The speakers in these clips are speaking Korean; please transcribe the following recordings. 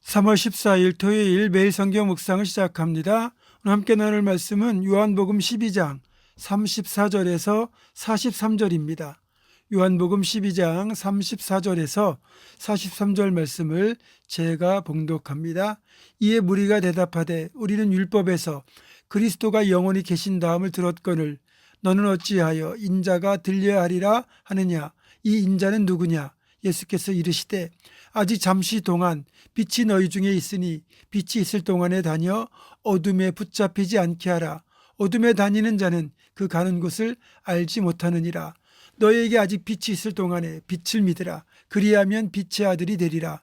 3월 14일 토요일 매일 성경 묵상을 시작합니다. 오늘 함께 나눌 말씀은 요한복음 12장 34절에서 43절입니다. 요한복음 12장 34절에서 43절 말씀을 제가 봉독합니다. 이에 무리가 대답하되 우리는 율법에서 그리스도가 영원히 계신다함을 들었거늘 너는 어찌하여 인자가 들려야 하리라 하느냐. 이 인자는 누구냐. 예수께서 이르시되 아직 잠시 동안 빛이 너희 중에 있으니 빛이 있을 동안에 다녀 어둠에 붙잡히지 않게 하라. 어둠에 다니는 자는 그 가는 곳을 알지 못하느니라. 너희에게 아직 빛이 있을 동안에 빛을 믿으라. 그리하면 빛의 아들이 되리라.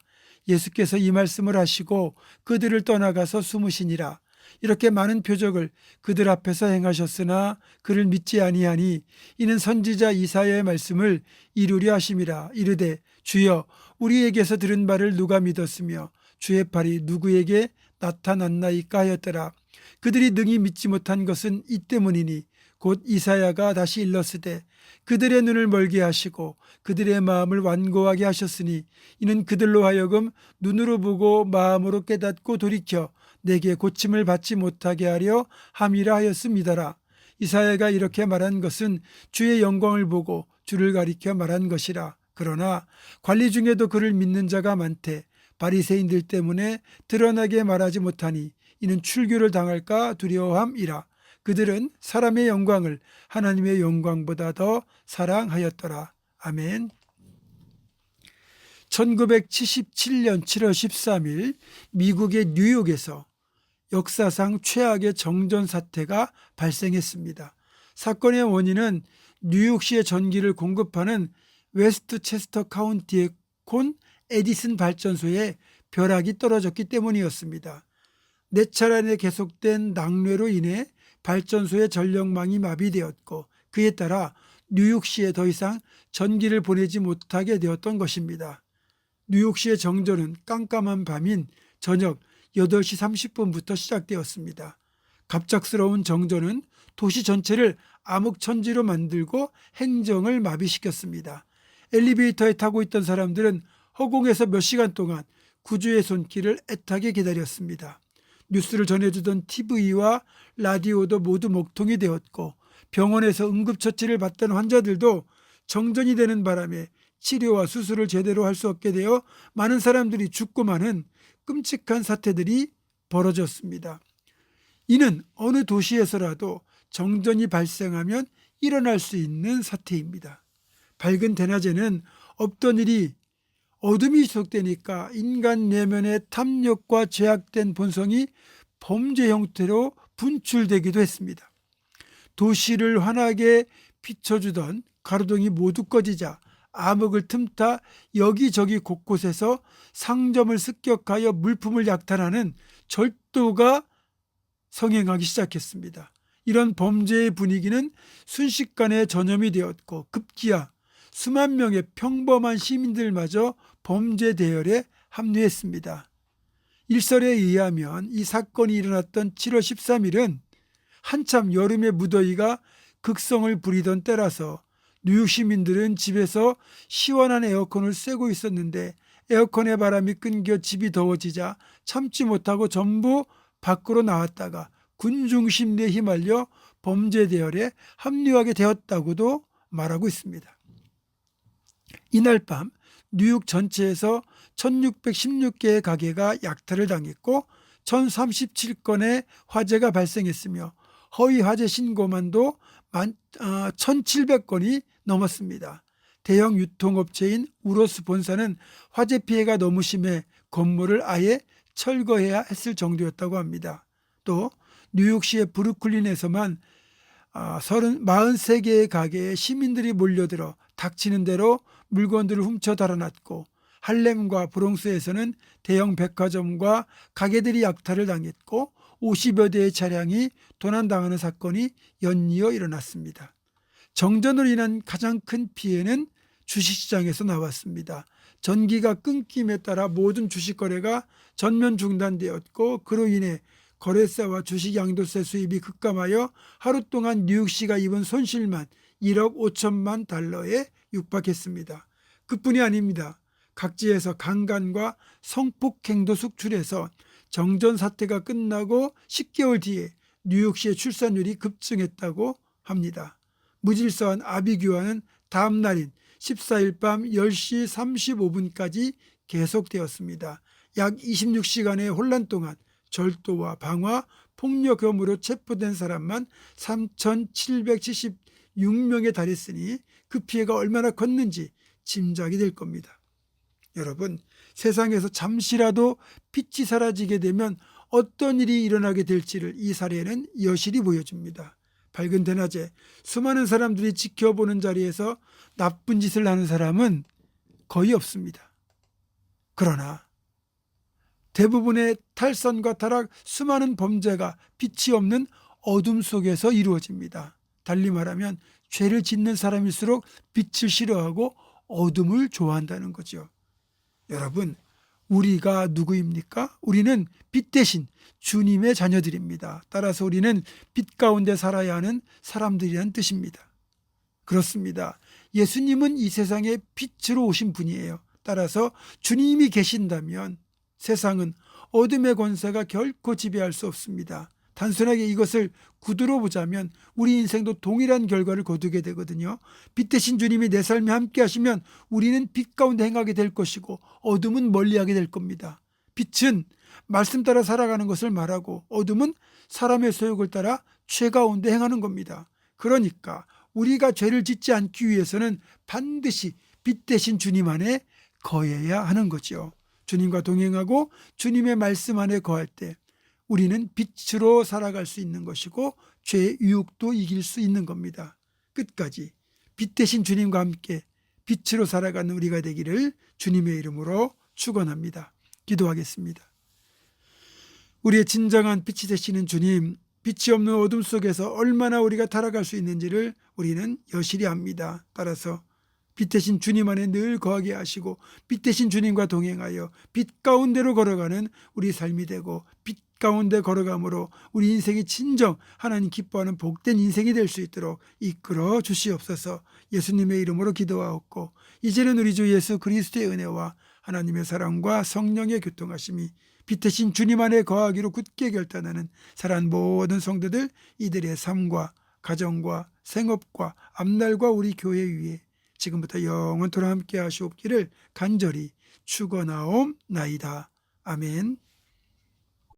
예수께서 이 말씀을 하시고 그들을 떠나가서 숨으시니라. 이렇게 많은 표적을 그들 앞에서 행하셨으나 그를 믿지 아니하니 이는 선지자 이사야의 말씀을 이루려 하심이라. 이르되 주여 우리에게서 들은 바를 누가 믿었으며 주의 팔이 누구에게 나타났나이까 하였더라. 그들이 능히 믿지 못한 것은 이 때문이니 곧 이사야가 다시 일렀으되 그들의 눈을 멀게 하시고 그들의 마음을 완고하게 하셨으니 이는 그들로 하여금 눈으로 보고 마음으로 깨닫고 돌이켜 내게 고침을 받지 못하게 하려 함이라 하였음이더라. 이사야가 이렇게 말한 것은 주의 영광을 보고 주를 가리켜 말한 것이라. 그러나 관리 중에도 그를 믿는 자가 많되 바리새인들 때문에 드러나게 말하지 못하니 이는 출교를 당할까 두려워함이라. 그들은 사람의 영광을 하나님의 영광보다 더 사랑하였더라. 아멘. 1977년 7월 13일 미국의 뉴욕에서 역사상 최악의 정전 사태가 발생했습니다. 사건의 원인은 뉴욕시의 전기를 공급하는 웨스트체스터 카운티의 콘 에디슨 발전소에 벼락이 떨어졌기 때문이었습니다. 4차례 계속된 낙뢰로 인해 발전소의 전력망이 마비되었고 그에 따라 뉴욕시에 더 이상 전기를 보내지 못하게 되었던 것입니다. 뉴욕시의 정전은 깜깜한 밤인 저녁 8시 30분부터 시작되었습니다. 갑작스러운 정전은 도시 전체를 암흑천지로 만들고 행정을 마비시켰습니다. 엘리베이터에 타고 있던 사람들은 허공에서 몇 시간 동안 구조의 손길을 애타게 기다렸습니다. 뉴스를 전해주던 TV와 라디오도 모두 먹통이 되었고 병원에서 응급처치를 받던 환자들도 정전이 되는 바람에 치료와 수술을 제대로 할 수 없게 되어 많은 사람들이 죽고 마는 끔찍한 사태들이 벌어졌습니다. 이는 어느 도시에서라도 정전이 발생하면 일어날 수 있는 사태입니다. 밝은 대낮에는 없던 일이 어둠이 지속되니까 인간 내면의 탐욕과 죄악된 본성이 범죄 형태로 분출되기도 했습니다. 도시를 환하게 비춰주던 가로등이 모두 꺼지자 암흑을 틈타 여기저기 곳곳에서 상점을 습격하여 물품을 약탈하는 절도가 성행하기 시작했습니다. 이런 범죄의 분위기는 순식간에 전염이 되었고 급기야 수만 명의 평범한 시민들마저 범죄 대열에 합류했습니다. 일설에 의하면 이 사건이 일어났던 7월 13일은 한참 여름의 무더위가 극성을 부리던 때라서 뉴욕 시민들은 집에서 시원한 에어컨을 쐬고 있었는데 에어컨의 바람이 끊겨 집이 더워지자 참지 못하고 전부 밖으로 나왔다가 군중 심리에 휘말려 범죄 대열에 합류하게 되었다고도 말하고 있습니다. 이날 밤 뉴욕 전체에서 1616개의 가게가 약탈을 당했고 1037건의 화재가 발생했으며 허위 화재 신고만도 1700건이 넘었습니다. 대형 유통업체인 우로스 본사는 화재 피해가 너무 심해 건물을 아예 철거해야 했을 정도였다고 합니다. 또 뉴욕시의 브루클린에서만 43개의 가게에 시민들이 몰려들어 닥치는 대로 물건들을 훔쳐 달아났고 할렘과 브롱스에서는 대형 백화점과 가게들이 약탈을 당했고 50여 대의 차량이 도난당하는 사건이 연이어 일어났습니다. 정전으로 인한 가장 큰 피해는 주식시장에서 나왔습니다. 전기가 끊김에 따라 모든 주식 거래가 전면 중단되었고 그로 인해 거래세와 주식 양도세 수입이 급감하여 하루 동안 뉴욕시가 입은 손실만 1억 5천만 달러에 육박했습니다. 그뿐이 아닙니다. 각지에서 강간과 성폭행도 속출해서 정전 사태가 끝나고 10개월 뒤에 뉴욕시의 출산율이 급증했다고 합니다. 무질서한 아비규환은 다음 날인 14일 밤 10시 35분까지 계속되었습니다. 약 26시간의 혼란 동안 절도와 방화, 폭력 혐의로 체포된 사람만 3,776명에 달했으니 그 피해가 얼마나 컸는지 짐작이 될 겁니다. 여러분, 세상에서 잠시라도 빛이 사라지게 되면 어떤 일이 일어나게 될지를 이 사례는 여실히 보여줍니다. 밝은 대낮에 수많은 사람들이 지켜보는 자리에서 나쁜 짓을 하는 사람은 거의 없습니다. 그러나 대부분의 탈선과 타락, 수많은 범죄가 빛이 없는 어둠 속에서 이루어집니다. 달리 말하면 죄를 짓는 사람일수록 빛을 싫어하고 어둠을 좋아한다는 거죠. 여러분, 우리가 누구입니까? 우리는 빛 대신 주님의 자녀들입니다. 따라서 우리는 빛 가운데 살아야 하는 사람들이란 뜻입니다. 그렇습니다. 예수님은 이 세상에 빛으로 오신 분이에요. 따라서 주님이 계신다면 세상은 어둠의 권세가 결코 지배할 수 없습니다. 단순하게 이것을 구두로 보자면 우리 인생도 동일한 결과를 거두게 되거든요. 빛 대신 주님이 내 삶에 함께 하시면 우리는 빛 가운데 행하게 될 것이고 어둠은 멀리하게 될 겁니다. 빛은 말씀 따라 살아가는 것을 말하고 어둠은 사람의 소욕을 따라 죄 가운데 행하는 겁니다. 그러니까 우리가 죄를 짓지 않기 위해서는 반드시 빛 대신 주님 안에 거해야 하는 거죠. 주님과 동행하고 주님의 말씀 안에 거할 때 우리는 빛으로 살아갈 수 있는 것이고 죄의 유혹도 이길 수 있는 겁니다. 끝까지 빛 대신 주님과 함께 빛으로 살아가는 우리가 되기를 주님의 이름으로 축원합니다. 기도하겠습니다. 우리의 진정한 빛이 되시는 주님, 빛이 없는 어둠 속에서 얼마나 우리가 타락할 수 있는지를 우리는 여실히 압니다. 따라서 빛 대신 주님 안에 늘 거하게 하시고 빛 대신 주님과 동행하여 빛 가운데로 걸어가는 우리 삶이 되고 빛 가운데 걸어감으로 우리 인생이 진정 하나님 기뻐하는 복된 인생이 될 수 있도록 이끌어 주시옵소서. 예수님의 이름으로 기도하옵고 이제는 우리 주 예수 그리스도의 은혜와 하나님의 사랑과 성령의 교통하심이 빛 대신 주님 안에 거하기로 굳게 결단하는 사랑하는 모든 성도들, 이들의 삶과 가정과 생업과 앞날과 우리 교회 위에 지금부터 영원토록 함께 하시옵기를 간절히 축원하옵나이다. 아멘.